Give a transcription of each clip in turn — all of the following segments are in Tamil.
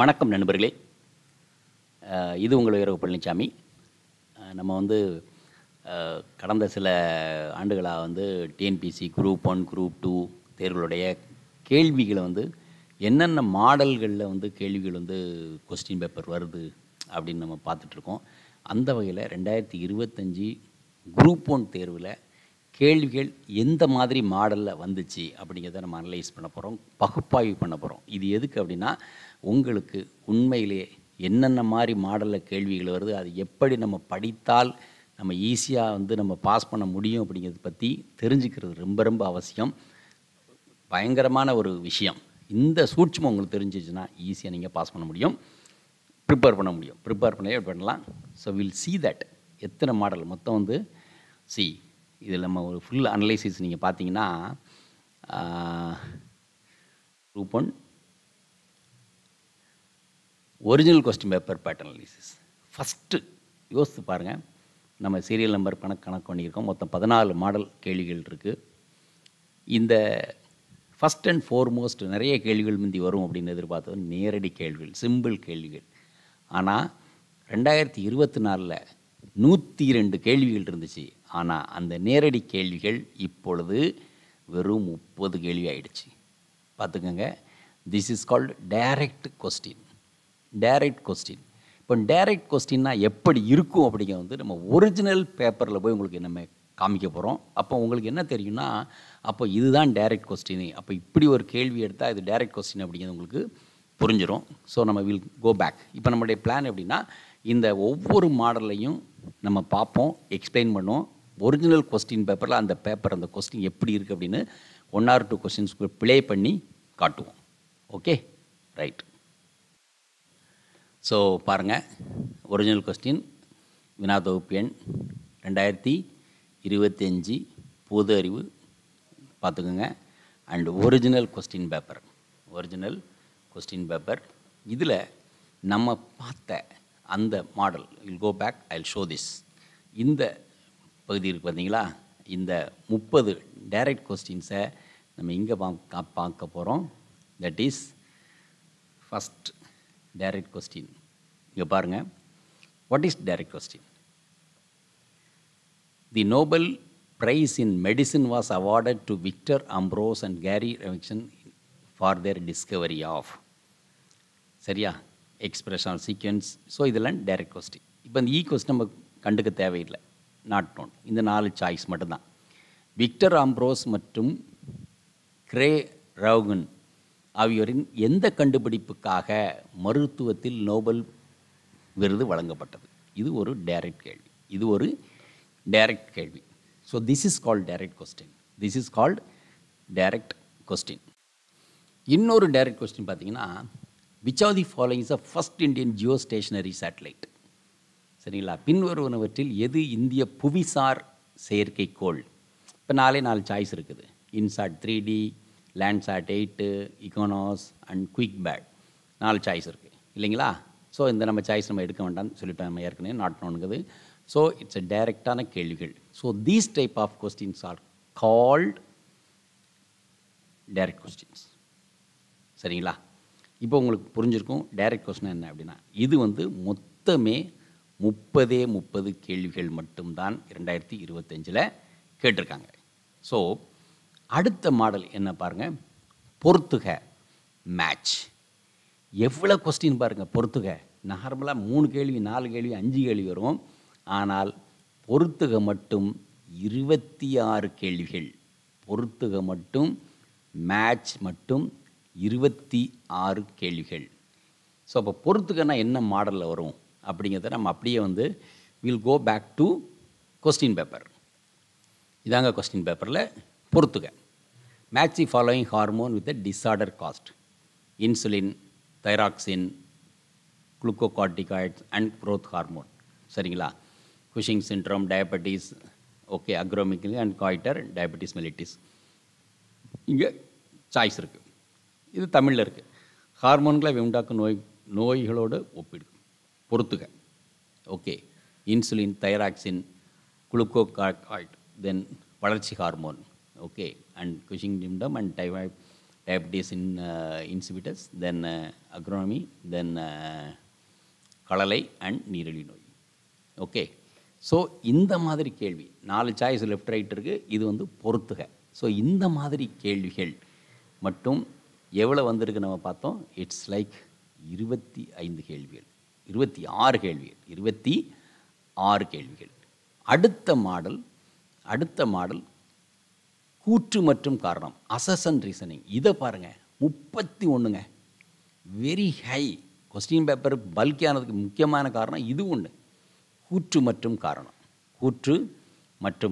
வணக்கம் நண்பர்களே. இது உங்கள் வீரவு பழனிசாமி. நம்ம வந்து கடந்த சில ஆண்டுகளாக டிஎன்பிஎஸ்சி குரூப் 1, குரூப் 2 தேர்வுகளுடைய கேள்விகளை என்னென்ன மாடல்களில் கேள்விகள் கொஸ்டின் பேப்பர் வருது அப்படின்னு நம்ம பார்த்துட்ருக்கோம். அந்த வகையில் 2025 குரூப் 1 தேர்வில் கேள்விகள் எந்த மாதிரி மாடலில் வந்துச்சு அப்படிங்கிறத நம்ம அனலைஸ் பண்ண போகிறோம், பகுப்பாய்வு பண்ண போகிறோம். இது எதுக்கு அப்படின்னா, உங்களுக்கு உண்மையிலேயே என்னென்ன மாதிரி மாடலில் கேள்விகள் வருது, அது எப்படி நம்ம படித்தால் நம்ம ஈஸியாக நம்ம பாஸ் பண்ண முடியும் அப்படிங்கிறத பற்றி தெரிஞ்சுக்கிறது ரொம்ப ரொம்ப அவசியம். பயங்கரமான ஒரு விஷயம். இந்த சூட்சமம் உங்களுக்கு தெரிஞ்சிச்சுன்னா ஈஸியாக நீங்கள் பாஸ் பண்ண முடியும், ப்ரிப்பேர் பண்ண முடியும். ப்ரிப்பேர் பண்ணவே பண்ணலாம். ஸோ வில் see that எத்தனை மாடல் மொத்தம் இதில் நம்ம ஒரு ஃபுல் அனலைசிஸ் நீங்கள் பார்த்தீங்கன்னா, group 1 original question paper pattern analysis. First யோசித்து பாருங்கள். நம்ம சீரியல் நம்பர் கணக்கு பண்ணியிருக்கோம். மொத்தம் 14 மாடல் கேள்விகள் இருக்குது. இந்த ஃபஸ்ட் அண்ட் ஃபோர்மோஸ்ட் நிறைய கேள்விகள் முந்தி வரும் அப்படின்னு எதிர்பார்த்தது நேரடி கேள்விகள், சிம்பிள் கேள்விகள். ஆனால் 2024 102 கேள்விகள் இருந்துச்சு. ஆனால் அந்த நேரடி கேள்விகள் இப்பொழுது வெறும் 30 கேள்வி ஆகிடுச்சு. பார்த்துக்கோங்க. This is called direct question. Direct question. இப்போ டைரக்ட் கொஸ்டின்னா எப்படி இருக்கும் அப்படிங்கிறது நம்ம ஒரிஜினல் பேப்பரில் போய் உங்களுக்கு நம்ம காமிக்க போகிறோம். அப்போ உங்களுக்கு என்ன தெரியும்னா, அப்போ இதுதான் டைரக்ட் கொஸ்டின், அப்போ இப்படி ஒரு கேள்வி எடுத்தால் இது டைரக்ட் கொஸ்டின் அப்படிங்கிறது உங்களுக்கு புரிஞ்சிடும். ஸோ நம்ம வில் கோ பேக். இப்போ நம்மளுடைய பிளான் எப்படின்னா, இந்த ஒவ்வொரு மாடல்லையும் நம்ம பார்ப்போம், எக்ஸ்பிளைன் பண்ணுவோம். ஒரிஜினல் கொஸ்டின் பேப்பரில் அந்த கொஸ்டின் எப்படி இருக்குது அப்படின்னு 1 or 2 கொஸ்டின்ஸ்க்கு ப்ளே பண்ணி காட்டுவோம். Okay, right. ஸோ பாருங்கள், ஒரிஜினல் கொஸ்டின் வினா தொகுப்பு எண் 2025 பொது அறிவு பார்த்துக்கோங்க. அண்ட் ஒரிஜினல் கொஸ்டின் பேப்பர் இதில் நம்ம பார்த்த அந்த model will go back, I will show this. இந்த பகுதி இருக்குது பார்த்தீங்களா, இந்த 30 டைரக்ட் கொஸ்டின்ஸை நம்ம இங்கே பார்க்க போகிறோம். That is first direct question. இங்கே பாருங்கள், what is direct question? The Nobel prize in medicine was awarded to Victor Ambros and Gary Ruvkun for their discovery of. சரியா? Expression sequence. ஸோ இதெல்லாம் டைரக்ட் கொஸ்டின். இப்போ இந்த கொஸ்டின் நம்ம கண்டுக்க தேவையில்லை, நாட் நோன். இந்த 4 சாய்ஸ் மட்டும்தான். விக்டர் ஆம்ப்ரோஸ் மற்றும் கிரே ரவுகன் ஆகியோரின் எந்த கண்டுபிடிப்புக்காக மருத்துவத்தில் நோபல் விருது வழங்கப்பட்டது? இது ஒரு டைரக்ட் கேள்வி. So this is called direct question. இன்னொரு டைரக்ட் கொஸ்டின் பார்த்தீங்கன்னா, which of the following is the first Indian geostationary satellite? சரிங்களா? பின்வருவனவற்றில் எது இந்திய புவிசார் செயற்கைக்கோள்? இப்போ 4 சாய்ஸ் இருக்குது. INSAT 3D, Landsat 8, Ikonos and QuickBird. 4 choice இருக்குது இல்லைங்களா? ஸோ இந்த நம்ம சாய்ஸ் நம்ம எடுக்க வேண்டாம்னு சொல்லிட்டோம் நம்ம ஏற்கனவே, நாட் நோனுங்குது. ஸோ இட்ஸ் எ டைரக்டான கேள்விகள். So these type of questions are called direct questions. சரிங்களா? இப்போ உங்களுக்கு புரிஞ்சிருக்கும் டைரக்ட் கொஸ்டின் என்ன அப்படின்னா, இது மொத்தமே 30 கேள்விகள் மட்டும்தான் 2025 கேட்டிருக்காங்க. ஸோ அடுத்த மாடல் என்ன பாருங்கள், பொறுத்துக மேட்ச். எவ்வளோ கொஸ்டின் பாருங்கள், பொறுத்துக. நார்மலாக 3 கேள்வி 4 கேள்வி 5 கேள்வி வரும். ஆனால் பொறுத்துக மட்டும் 26 கேள்விகள். பொறுத்துக மட்டும், மேட்ச் மட்டும் 26 கேள்விகள். ஸோ அப்போ பொறுத்துக்கன்னா என்ன மாடலில் வரும் அப்படிங்கிறத நம்ம அப்படியே will go back to question paper. இதாங்க கொஸ்டின் பேப்பரில் பொறுத்துக்க. Match the following hormone with disorder caused: insulin, thyroxine, glucocorticoids and growth hormone. சரிங்களா? Cushing syndrome, diabetes, okay, acromegaly and goitre, diabetes mellitus. இங்கே சாய்ஸ் இருக்குது. இது தமிழில் இருக்குது. ஹார்மோன்களை உண்டாக்கும் நோய்களோடு ஒப்பிடு. பொறுத்துக. Okay, insulin, thyroxine, glucocorticoid, then வளர்ச்சி hormone, okay, and Cushing syndrome and diabetes insipidus, then agronomy, then கலலை அண்ட் நீரிழிவு நோய். ஓகே, ஸோ இந்த மாதிரி கேள்வி 4 சாய்ஸ் லெஃப்ட் ரைட் இருக்குது, இது வந்து பொறுத்துக. ஸோ இந்த மாதிரி கேள்விகள் மட்டும் எவ்வளோ வந்திருக்கு நம்ம பார்த்தோம். இட்ஸ் லைக் 25 கேள்விகள், 26 கேள்விகள், 26 கேள்விகள். அடுத்த மாடல் கூற்று மற்றும் காரணம், அசஸ் அண்ட் ரீசனிங். இதை பாருங்கள், 31ங்க, வெரி ஹை. கொஸ்டின் பேப்பர் பல்கியானதுக்கு முக்கியமான காரணம் இது ஒன்று, கூற்று மற்றும்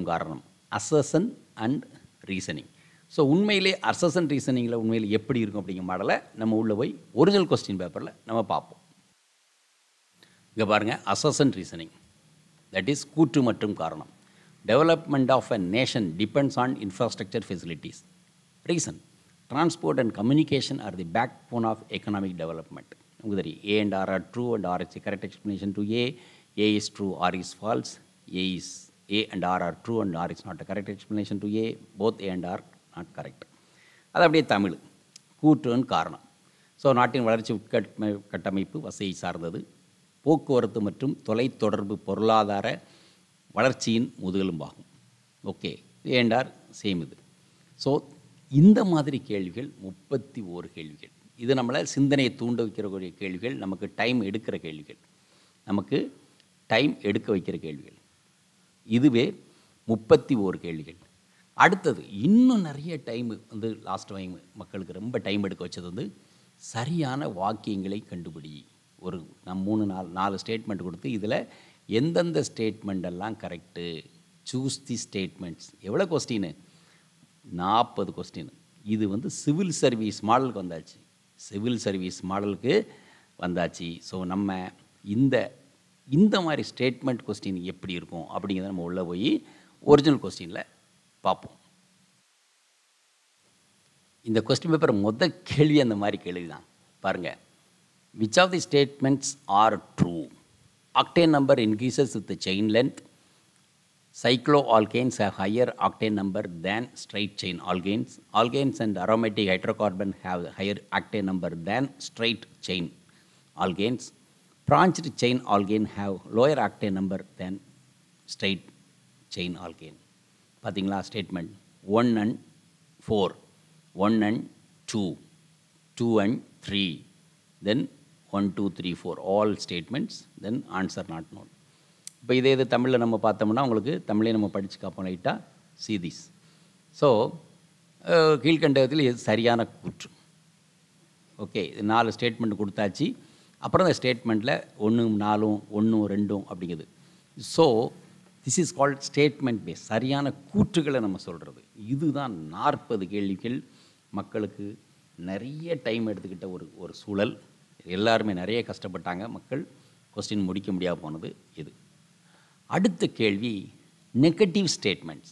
காரணம், அசஸன் அண்ட் ரீசனிங். ஸோ உண்மையிலே அசஸன் ரீசனிங்கில் உண்மையில் எப்படி இருக்கும் அப்படிங்கிற மாடலை நம்ம உள்ளே போய் ஒரிஜினல் கொஸ்டின் பேப்பரில் நம்ம பார்ப்போம். இங்கே பாருங்கள், அசஸன் ரீசனிங், தட் இஸ் கூற்று மற்றும் காரணம். Development of a nation depends on infrastructure facilities. Reason, transport and communication are the backbone of economic development. A and R are true and R is the correct explanation to A is true, R is false, A and R are true and R is not a correct explanation to A, both A and R not correct. அது அப்படியே தமிழ், கூற்றுன்னு காரணம். ஸோ நாட்டின் வளர்ச்சி உட்கட்டமைப்பு வசதியை சார்ந்தது, போக்குவரத்து மற்றும் தொலைத்தொடர்பு பொருளாதார வளர்ச்சியின் முதுகெலும்பாகும். Okay, A and R same இது. ஸோ இந்த மாதிரி கேள்விகள் 31 கேள்விகள். இது நம்மளை சிந்தனையை தூண்ட வைக்கிறக்கூடிய கேள்விகள், நமக்கு டைம் எடுக்க வைக்கிற கேள்விகள். இதுவே 31 கேள்விகள். அடுத்தது இன்னும் நிறைய டைம் வந்து லாஸ்ட் டைம் மக்களுக்கு ரொம்ப டைம் எடுக்க வச்சது வந்து சரியான வாக்கியங்களை கண்டுபிடி. ஒரு நான் 4 ஸ்டேட்மெண்ட் கொடுத்து இதில் எந்தெந்த ஸ்டேட்மெண்டெல்லாம் கரெக்டு, சூஸ் தி ஸ்டேட்மெண்ட்ஸ். எவ்வளோ கொஸ்டின்னு? 40 கொஸ்டின். இது வந்து சிவில் சர்வீஸ் மாடலுக்கு வந்தாச்சு. ஸோ நம்ம இந்த மாதிரி ஸ்டேட்மெண்ட் கொஸ்டின் எப்படி இருக்கும் அப்படிங்கிறத நம்ம உள்ளே போய் ஒரிஜினல் கொஸ்டினில் பார்ப்போம். இந்த கொஸ்டின் பேப்பர் கேள்வி அந்த மாதிரி கேள்வி தான் பாருங்கள். Which of the statements are true? Octane number increases with chain length. Cycloalkanes have higher octane number than straight chain alkanes. Alkanes and aromatic hydrocarbon have higher octane number than straight chain alkanes. Branched chain alkane have lower octane number than straight chain alkane. பார்த்தீங்களா statement 1 and 4, 1 and 2, 2 and 3, then 1, 2, 3, 4, all statements, then answer not known. இப்போ இது தமிழில் நம்ம பார்த்தோம்னா உங்களுக்கு தமிழே நம்ம படித்து காப்போம் லைட்டாக. சீதீஸ். ஸோ கீழ்கண்டத்தில் இது சரியான கூற்று. ஓகே, இது 4 ஸ்டேட்மெண்ட் கொடுத்தாச்சு. அப்புறம் இந்த ஸ்டேட்மெண்ட்டில் 1, 4, 1, 2 அப்படிங்கிறது. So this is called statement base. சரியான கூற்றுகளை நம்ம சொல்கிறது. இதுதான் 40 கேள்விகள். மக்களுக்கு நிறைய டைம் எடுத்துக்கிட்ட ஒரு சூழல். எல்லாருமே நிறைய கஷ்டப்பட்டாங்க. மக்கள் கொஸ்டின் முடிக்க முடியாமல் போனது இது. அடுத்த கேள்வி negative statements,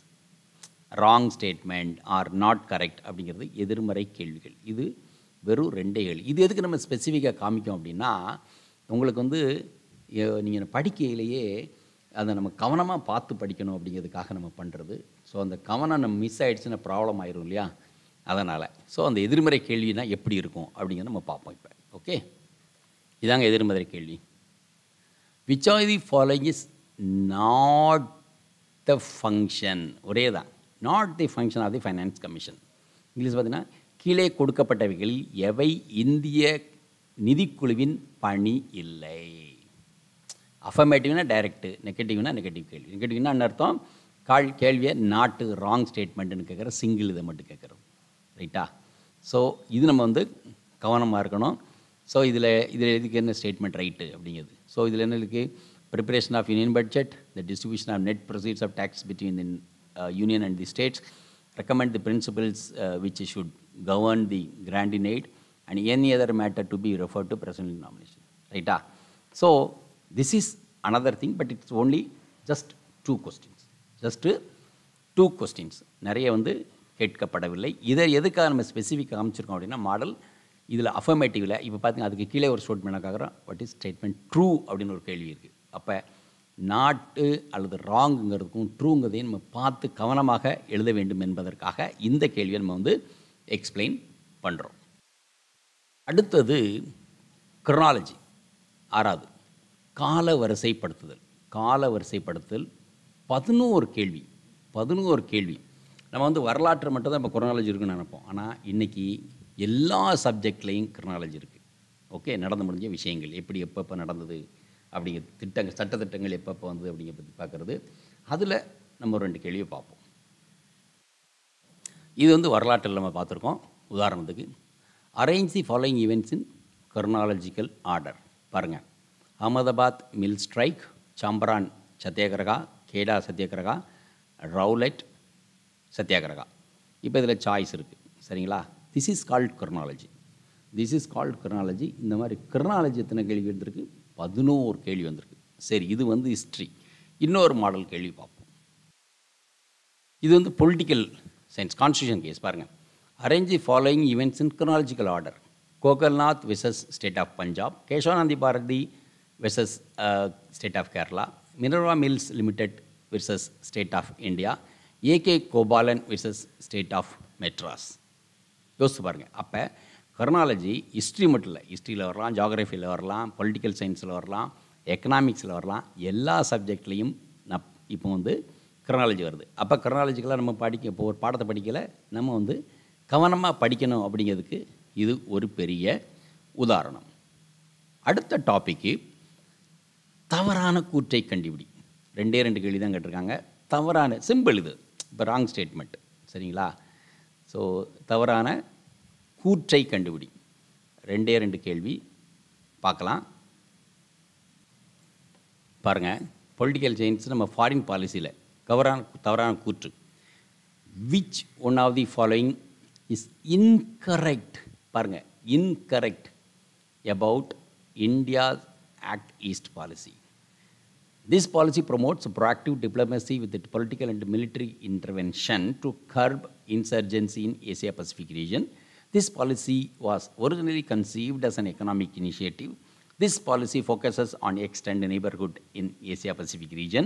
wrong statement are not correct அப்படிங்கிறது எதிர்மறை கேள்விகள். இது வெறும் 2 கேள்வி. இது எதுக்கு நம்ம ஸ்பெசிஃபிக்காக காமிக்கும் அப்படின்னா, உங்களுக்கு வந்து நீங்கள் படிக்கையிலேயே அதை நம்ம கவனமாக பார்த்து படிக்கணும் அப்படிங்கிறதுக்காக நம்ம பண்ணுறது. ஸோ அந்த கவனம் நம்ம மிஸ் ஆகிடுச்சுன்னா ப்ராப்ளம் ஆயிரும் இல்லையா, அதனால். ஸோ அந்த எதிர்மறை கேள்வினா எப்படி இருக்கும் அப்படிங்கிறத நம்ம பார்ப்போம் இப்போ. ஓகே, இதாங்க எதிர்மறை கேள்வி. Which are the following is not the function. ஒரே தான், not the function of the finance commission. English பார்த்தீங்கன்னா, கீழே கொடுக்கப்பட்டவைகளில் எவை இந்திய நிதிக்குழுவின் பணி இல்லை. அஃபர்மேட்டிவ்னா டைரக்டு, நெகட்டிவ்னா நெகட்டிவ் கேள்வி. நெகட்டிவ்னா அர்த்தம் கேள்வியை நாட்டு ராங் ஸ்டேட்மெண்ட்டுன்னு கேட்குற, சிங்கிள் இதை மட்டும் கேட்குறோம். ரைட்டா? ஸோ இது நம்ம வந்து கவனமாக இருக்கணும். ஸோ இதில் எதுக்கு என்ன ஸ்டேட்மெண்ட் ரைட்டு அப்படிங்கிறது. ஸோ இதில் என்ன இருக்குது? Preparation of union budget, the distribution of net proceeds of tax between the union and the states, recommend the principles which should govern the grant in aid, and any other matter to be referred to presidential nomination. Right? So this is another thing, but it's only just 2 questions. Just 2 questions. நிறைய வந்து கேட்கப்படவில்லை. இதை எதுக்காக நம்ம ஸ்பெசிஃபிக்காக காமிச்சிருக்கோம் அப்படின்னா, மாடல் இதில் அஃபர்மேட்டிவில் இப்போ பார்த்தீங்கன்னா அதுக்கு கீழே ஒரு ஸ்டேட்மெண்ட் ஆகிறோம். வாட் இஸ் ஸ்டேட்மெண்ட் ட்ரூ அப்படின்னு ஒரு கேள்வி இருக்குது. அப்போ நாட்டு அல்லது ராங்குங்கிறதுக்கும் ட்ரூங்கிறதையும் நம்ம பார்த்து கவனமாக எழுத வேண்டும் என்பதற்காக இந்த கேள்வியை நம்ம வந்து எக்ஸ்பிளைன் பண்ணுறோம். அடுத்தது குரோனாலஜி, 6வது கால வரிசைப்படுத்துதல். கால வரிசைப்படுத்தல் 11 கேள்வி. 11 கேள்வி. நம்ம வந்து வரலாற்று மட்டும் தான் இப்போ குரோனாலஜி இருக்குன்னு நினைப்போம். ஆனால் இன்றைக்கி எல்லா சப்ஜெக்ட்லேயும் குரோனாலஜி இருக்குது. ஓகே, நடந்து முடிஞ்ச விஷயங்கள் எப்படி எப்பப்போ நடந்தது அப்படிங்கிற திட்டங்கள், சட்டத்திட்டங்கள் எப்பப்போ வந்தது அப்படிங்கிற பற்றி பார்க்குறது. அதில் நம்ம 2 கேள்வியை பார்ப்போம். இது வந்து வரலாற்றில் நம்ம பார்த்துருக்கோம். உதாரணத்துக்கு arrange the following events in chronological order. பாருங்கள், அகமதாபாத் மில் ஸ்ட்ரைக், சம்பரான் சத்தியாகிரகா, கேடா சத்தியாகிரகா, ரவுலட் சத்தியாகிரகா. இப்போ இதில் சாய்ஸ் இருக்குது. சரிங்களா? This is called chronology. This is called chronology. இந்த மாதிரி குரோனாலஜி எத்தனை கேள்வி வந்திருக்கு? 11 கேள்வி வந்திருக்கு. சரி, இது வந்து ஹிஸ்ட்ரி. இன்னொரு மாடல் கேள்வி பார்ப்போம். இது வந்து பொலிட்டிக்கல் சயின்ஸ், கான்ஸ்டியூஷன் கேஸ். பாருங்கள், arrange the following events in chronological order. Golaknath versus state of Punjab, Kesavananda Bharati versus state of Kerala, Minerva Mills limited versus state of India, AK Gopalan versus state of Madras. யோசிச்சு பாருங்கள். அப்போ குரோனாலஜி ஹிஸ்ட்ரி மட்டும் இல்லை, ஹிஸ்ட்ரியில் வரலாம், ஜியாகிரஃபியில் வரலாம், பொலிட்டிக்கல் சயின்ஸில் வரலாம், எக்கனாமிக்ஸில் வரலாம், எல்லா சப்ஜெக்ட்லேயும் இப்போ வந்து குரோனாலஜி வருது. அப்போ குரோனாலஜிக்கெல்லாம் நம்ம இப்போ ஒரு பாடத்தை படிக்கலை, நம்ம வந்து கவனமாக படிக்கணும் அப்படிங்கிறதுக்கு இது ஒரு பெரிய உதாரணம். அடுத்த டாப்பிக்கு தவறான கூற்றை கண்டுபிடி. 2 கேள்வி தான் கேட்டிருக்காங்க. தவறான, சிம்பிள் இது. இப்போ ராங் ஸ்டேட்மெண்ட். சரிங்களா? ஸோ தவறான கூற்றை கண்டுபிடி. 2 கேள்வி பார்க்கலாம். பாருங்கள், பொலிட்டிக்கல் சயின்ஸ் நம்ம ஃபாரின் பாலிசியில் தவறான கூற்று. Which one of the following is incorrect. பாருங்கள், incorrect about India's Act East policy. This policy promotes proactive diplomacy with the political and military intervention to curb insurgency in Asia-Pacific region. This policy was originally conceived as an economic initiative. This policy focuses on extended neighborhood in Asia-Pacific region.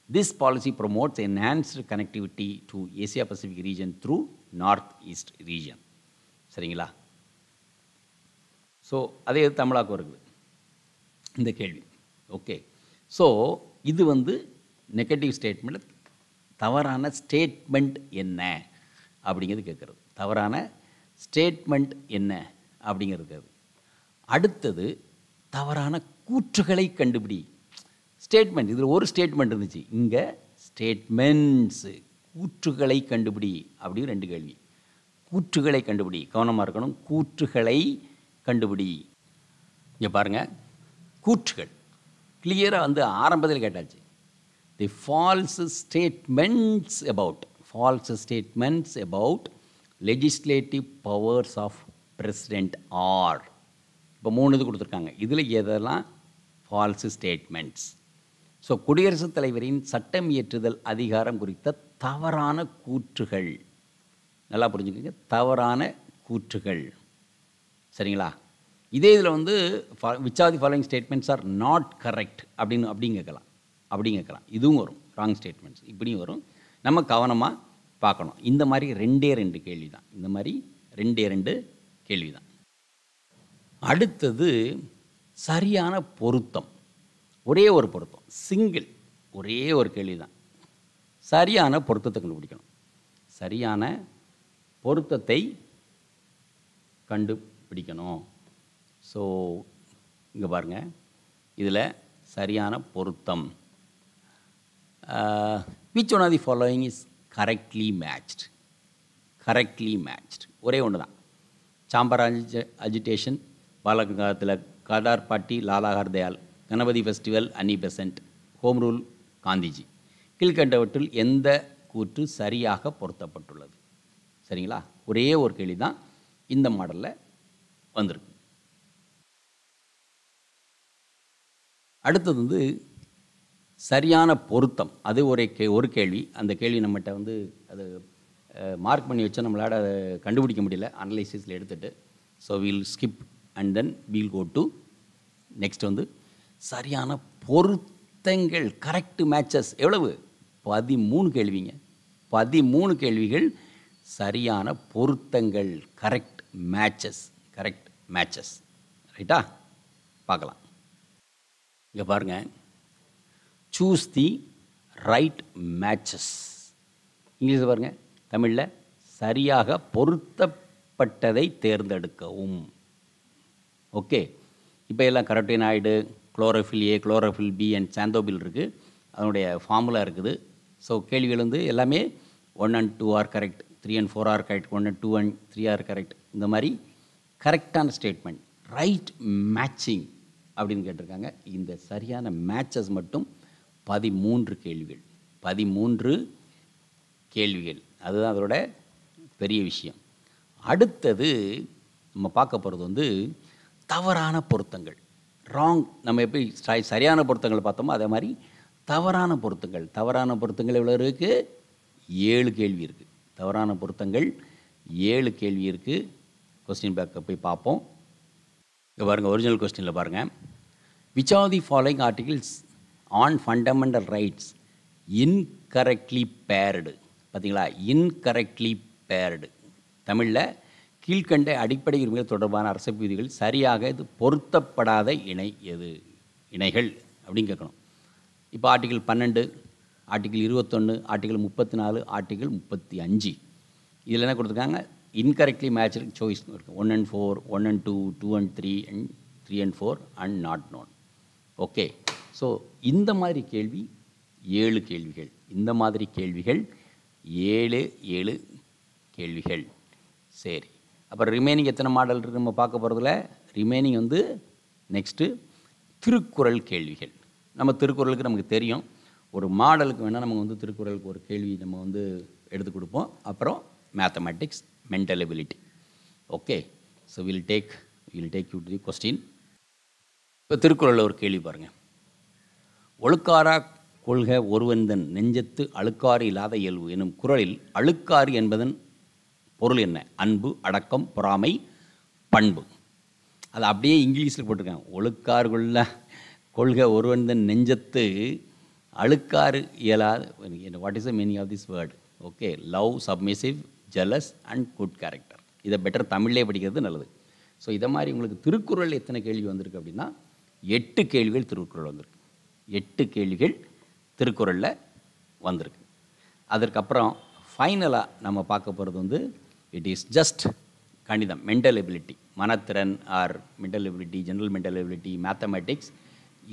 This policy promotes enhanced connectivity to Asia-Pacific region through North-East region. சரிங்களா? ஸோ அதே தமிழாக்கம் இருக்குது இந்த கேள்வி. ஓகே, ஸோ இது வந்து நெகட்டிவ் ஸ்டேட்மெண்ட். தவறான ஸ்டேட்மெண்ட் என்ன அப்படிங்கிறது கேட்குறது. தவறான ஸ்டேட்மெண்ட் என்ன அப்படிங்கிறது. அடுத்தது தவறான கூற்றுகளை கண்டுபிடி. ஸ்டேட்மெண்ட், இதில் ஒரு ஸ்டேட்மெண்ட் இருந்துச்சு, இங்கே ஸ்டேட்மெண்ட்ஸு. கூற்றுகளை கண்டுபிடி அப்படின்னு 2 கேள்வி. கூற்றுகளை கண்டுபிடி, கவனமாக இருக்கணும். கூற்றுகளை கண்டுபிடி. இங்கே பாருங்கள், கூற்றுகள் கிளியராக வந்து ஆரம்பத்தில் கேட்டாச்சு. The false statements about legislative powers of president are. இப்போ 3 இது கொடுத்துருக்காங்க. இதில் எதெல்லாம் ஃபால்ஸ் ஸ்டேட்மெண்ட்ஸ்? ஸோ குடியரசுத் தலைவரின் சட்டம் இயற்றுதல் அதிகாரம் குறித்த தவறான கூற்றுகள். நல்லா புரிஞ்சுக்கோங்க, தவறான கூற்றுகள். சரிங்களா? இதே இதில் வந்து which are the following statements are not correct அப்படின்னு கேட்கலாம். இதுவும் வரும். ராங் ஸ்டேட்மெண்ட்ஸ் இப்படியும் வரும். நம்ம கவனமாக பார்க்கணும். இந்த மாதிரி 2 கேள்வி தான். இந்த மாதிரி 2 கேள்வி தான். அடுத்தது சரியான பொருத்தம். ஒரே ஒரு பொருத்தம், சிங்கிள், ஒரே ஒரு கேள்வி தான். சரியான பொருத்தத்தை கண்டுபிடிக்கணும். சரியான பொருத்தத்தை கண்டுபிடிக்கணும். ஸோ இங்கே பாருங்கள், இதில் சரியான பொருத்தம். Which one of the following is correctly matched. ஒரே ஒன்று தான். சாம்பர் அஜிடேஷன், பாலகங்காதத்தில் Ghadar party, Lala Hardayal, Ganapati festival, Annie Besant, home rule, Gandhiji. கீழ்கண்டவற்றில் எந்த கூற்று சரியாக பொருத்தப்பட்டுள்ளது? சரிங்களா? ஒரே ஒரு கேள்வி தான் இந்த மாடலில் வந்திருக்கு. அடுத்தது வந்து சரியான பொருத்தம். அது ஒரு கேள்வி. அந்த கேள்வி நம்மகிட்ட வந்து அது மார்க் பண்ணி வச்சா நம்மளால் அதை கண்டுபிடிக்க முடியல அனலைசிஸில் எடுத்துகிட்டு. So we'll skip and then we'll go to next. வந்து சரியான பொருத்தங்கள், கரெக்ட் மேட்சஸ் எவ்வளவு? 13 கேள்விங்க. 13 கேள்விகள் சரியான பொருத்தங்கள், கரெக்ட் மேட்சஸ். Correct matches. ரைட்டா? பார்க்கலாம். இங்கே பாருங்கள், சூஸ் தி ரைட் மேட்சஸ். இங்கிலீஷில் பாருங்கள், தமிழில் சரியாக பொருத்தப்பட்டதை தேர்ந்தெடுக்கவும். ஓகே, இப்போ எல்லாம் carotenoid, chlorophyll A, chlorophyll B and xanthophyll இருக்குது. அதனுடைய ஃபார்முலா இருக்குது. ஸோ கேள்விகள் வந்து எல்லாமே 1 and 2 are correct, 3 and 4 are correct, 1 and 2 and 3 are correct. இந்த மாதிரி கரெக்டான ஸ்டேட்மெண்ட், ரைட் மேட்சிங் அப்படின்னு கேட்டிருக்காங்க. இந்த சரியான மேட்சஸ் மட்டும் 13 கேள்விகள். 13 கேள்விகள், அதுதான் அதோட பெரிய விஷயம். அடுத்தது நம்ம பார்க்க போகிறது வந்து தவறான பொருத்தங்கள், ராங். நம்ம எப்படி சரியான பொருத்தங்கள் பார்த்தோமோ அதே மாதிரி தவறான பொருத்தங்கள். தவறான பொருத்தங்கள் எவ்வளோ இருக்குது? 7 கேள்வி இருக்குது. தவறான பொருத்தங்கள் 7 கேள்வி இருக்குது. கொஸ்டின் பேக்கை போய் பார்ப்போம். இங்கே பாருங்கள், ஒரிஜினல் கொஸ்டினில் பாருங்கள், which are the following articles on fundamental rights incorrectly paired. பார்த்தீங்களா, இன்கரெக்ட்லி பேர்டு. தமிழில் கீழ்கண்ட அடிப்படை உரிமைகள் தொடர்பான அரசு விதிகள் சரியாக இது பொருத்தப்படாத இணை எது? இணைகள் அப்படின்னு கேட்கணும். இப்போ ஆர்டிகிள் 12, ஆர்டிகிள் 21, ஆர்டிகிள் 34, ஆர்டிகிள் 35. இதில் என்ன கொடுத்துருக்காங்க? இன்கரெக்ட்லி மேட்ச்டு சாய்ஸ் இருக்குது. 1 and 4, 1 and 2, 2 and 3 and 3 and 4 and not known. Okay, so இந்த மாதிரி கேள்வி 7 கேள்விகள். இந்த மாதிரி கேள்விகள் 7 கேள்விகள். சரி, அப்புறம் ரிமைனிங் எத்தனை மாடல் இருக்குது நம்ம பார்க்க போகிறதுல? ரிமைனிங் வந்து நெக்ஸ்ட்டு திருக்குறள் கேள்விகள். நம்ம திருக்குறளுக்கு நமக்கு தெரியும், ஒரு மாடலுக்கு வேணால் நம்ம வந்து திருக்குறளுக்கு ஒரு கேள்வி நம்ம வந்து எடுத்து கொடுப்போம். அப்புறம் mathematics, mental ability. Okay, so will take you to the question. இப்போ திருக்குறளில் ஒரு கேள்வி பாருங்கள். ஒழுக்காரா கொள்க ஒருவந்தன் நெஞ்சத்து அழுக்காறு இல்லாத இயல்பு எனும் குறளில் அழுக்காறு என்பதன் பொருள் என்ன? அன்பு, அடக்கம், பொறாமை, பண்பு. அது அப்படியே இங்கிலீஷில் போட்டிருக்காங்க. ஒழுக்காறுக்குள்ள கொள்கை ஒருவந்தன் நெஞ்சத்து அழுக்காறு இயலாத. What is the meaning of this word? Okay, love, submissive, jealous and good character. இதை பெட்டர் தமிழ்லேயே படிக்கிறது நல்லது. ஸோ இதை மாதிரி உங்களுக்கு திருக்குறள் எத்தனை கேள்வி வந்திருக்கு அப்படின்னா 8 கேள்விகள் திருக்குறள் வந்திருக்கு. 8 கேள்விகள் திருக்குறளில் வந்திருக்கு. அதற்கப்புறம் ஃபைனலாக நம்ம பார்க்க போகிறது வந்து இட் இஸ் ஜஸ்ட் கணிதம், மென்டல் எபிலிட்டி, மனத்திறன் or mental ability, general mental ability, mathematics.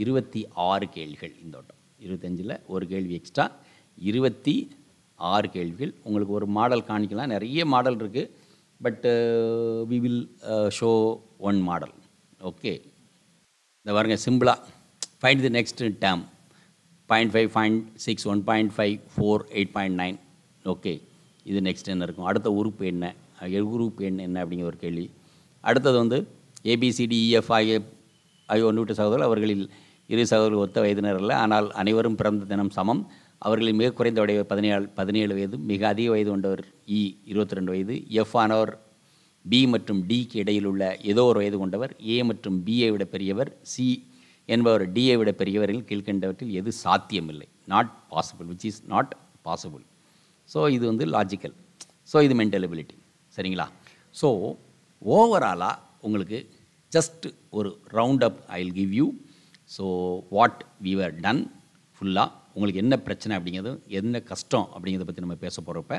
26 கேள்விகள் இந்த வட்டம். 25ல் ஒரு கேள்வி எக்ஸ்ட்ரா, 26 கேள்விகள். உங்களுக்கு ஒரு மாடல் காணிக்கலாம், நிறைய மாடல் இருக்குது. But we will show one model. Okay, இந்த பாருங்க, சிம்பிளாக find the next term. 0.5, 0.6, 1.5, 4, 8.9. Okay, இது நெக்ஸ்ட் என்ன இருக்கும்? அடுத்த உறுப்பு என்ன? உறுப்பு என்ன அப்படிங்கிற ஒரு கேள்வி. அடுத்தது வந்து ABCDEF ஆகிய 1 சகோதரர்கள், அவர்களில் 2 சகோதரர்கள் ஒத்த வயதினர் அல்ல, ஆனால் அனைவரும் பிறந்த தினம் சமம். அவர்களில் மிக குறைந்த வயது 17 வயது, மிக அதிக வயது கொண்டவர் 22 வயது. F ஆனவர் B மற்றும் Dக்கு இடையில் உள்ள ஏதோ ஒரு வயது கொண்டவர். A மற்றும் Bயை விட பெரியவர். C என்பவர் Dயை விட பெரியவர்கள் கீழ்கண்டவற்றில் எது சாத்தியமில்லை? Not possible, which is not possible. So இது வந்து லாஜிக்கல். ஸோ இது மென்டல் எபிலிட்டி. சரிங்களா? ஸோ ஓவராலாக உங்களுக்கு ஜஸ்ட் ஒரு round up I will give you. So what we were done ஃபுல்லாக. உங்களுக்கு என்ன பிரச்சனை அப்படிங்கிறது, என்ன கஷ்டம் அப்படிங்கிறத பற்றி நம்ம பேச போகிறப்ப,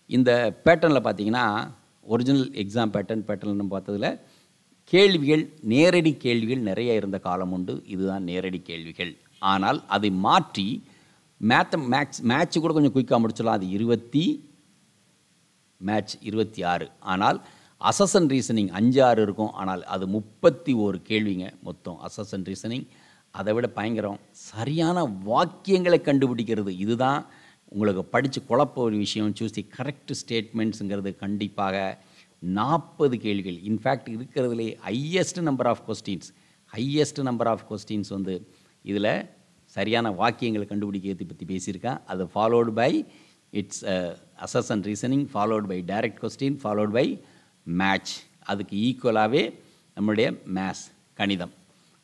இந்த பேட்டர்னில் பார்த்தீங்கன்னா ஒரிஜினல் எக்ஸாம் பேட்டர்ன் நம்ம பார்த்ததில் கேள்விகள், நேரடி கேள்விகள் நிறைய இருந்த காலம் உண்டு. இதுதான் நேரடி கேள்விகள். ஆனால் அதை மாற்றி மேட்ச் கூட கொஞ்சம் குயிக்காக முடிச்சிடலாம். அது 26. ஆனால் அசஸ் அண்ட் ரீசனிங் 5-6 இருக்கும். ஆனால் அது 31 கேள்விங்க மொத்தம். அசஸ் அண்ட் ரீசனிங் அதை விட பயங்கரம். சரியான வாக்கியங்களை கண்டுபிடிக்கிறது, இதுதான் உங்களுக்கு படித்து குழப்ப ஒரு விஷயம். சூஸ் தி கரெக்ட் ஸ்டேட்மெண்ட்ஸுங்கிறது கண்டிப்பாக 40 கேள்விகள். இன்ஃபேக்ட் இருக்கிறதுலே ஹையஸ்ட் நம்பர் ஆஃப் கொஸ்டின்ஸ் வந்து இதில் சரியான வாக்கியங்களை கண்டுபிடிக்கிறதை பற்றி பேசியிருக்கேன். அது followed by it's assess and reasoning, followed by direct question, followed by match. அதுக்கு ஈக்குவலாகவே நம்மளுடைய மேத்ஸ், கணிதம்.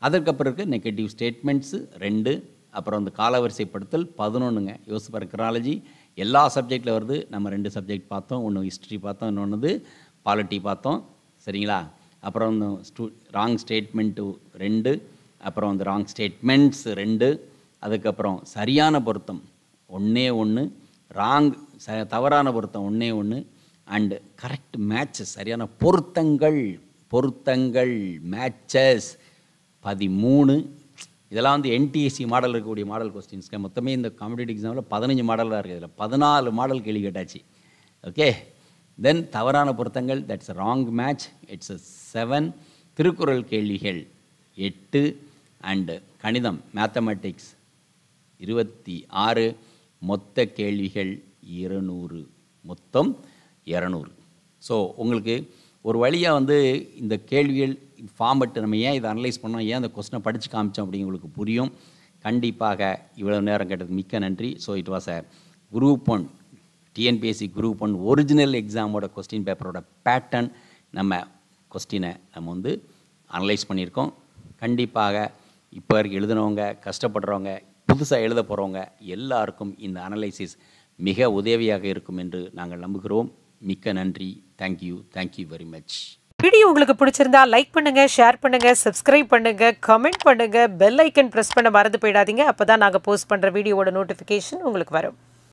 அதற்கப்புறம் இருக்குது நெகட்டிவ் ஸ்டேட்மெண்ட்ஸு 2, அப்புறம் வந்து காலவரிசைப்படுத்தல் 11ங்க. யோசிப்பார், கிராலஜி எல்லா சப்ஜெக்டில் வருது. நம்ம 2 சப்ஜெக்ட் பார்த்தோம். ஒன்று ஹிஸ்ட்ரி பார்த்தோம், இன்னொன்று பாலிட்டி பார்த்தோம், சரிங்களா? அப்புறம் ராங் ஸ்டேட்மெண்ட்டு 2, அப்புறம் வந்து ராங் ஸ்டேட்மெண்ட்ஸ் 2, அதுக்கப்புறம் சரியான பொருத்தம் 1, தவறான பொருத்தம் 1, அண்டு கரெக்ட் மேட்சஸ், சரியான பொருத்தங்கள் மேட்சஸ் 13. இதெல்லாம் வந்து என்டிஎஸ்சி மாடல் இருக்கக்கூடிய மாடல் கொஸ்டின்ஸ்க்கு. மொத்தமே இந்த காம்படிட்டிவ் எக்ஸாமில் 15 மாடலாக இருக்குது. இதில் 14 மாடல் கேள்வி கேட்டாச்சு. ஓகே, தென் தவறான பொருத்தங்கள், that's wrong match, it's 7. Thirukkural கேள்விகள் 8, அண்டு கணிதம் மேத்தமெட்டிக்ஸ் 26. மொத்த கேள்விகள் 200, மொத்தம் 200. ஸோ உங்களுக்கு ஒரு வழியாக வந்து இந்த கேள்விகள் ஃபார்மெட்டு நம்ம ஏன் இதை அனலைஸ் பண்ணோம், ஏன் அந்த கொஸ்டினை படித்து காமிச்சோம் அப்படிங்க உங்களுக்கு புரியும். கண்டிப்பாக இவ்வளோ நேரம் கேட்டதுக்கு மிக்க நன்றி. So it was a group 1 TNPSC group 1 original எக்ஸாமோட கொஸ்டின் பேப்பரோட பேட்டர்ன் நம்ம கொஸ்டினை நம்ம வந்து அனலைஸ் பண்ணியிருக்கோம். கண்டிப்பாக இப்போ எழுதுனவங்க, கஷ்டப்படுறவங்க, புதுசாக எழுத போகிறவங்க எல்லாருக்கும் இந்த அனலைசிஸ் மிக உதவியாக இருக்கும் என்று நாங்கள் நம்புகிறோம். மிக்க நன்றி. Thank you very much. வீடியோ உங்களுக்கு பிடிச்சிருந்தா லைக் பண்ணுங்க, ஷேர் பண்ணுங்க, சப்ஸ்கிரைப் பண்ணுங்க, கமெண்ட் பண்ணுங்க, பெல் ஐக்கன் பிரஸ் பண்ண மறந்து போயிடாதீங்க. அப்பதான் நாங்கள் போஸ்ட் பண்ற வீடியோவோட நோட்டிஃபிகேஷன் உங்களுக்கு வரும்.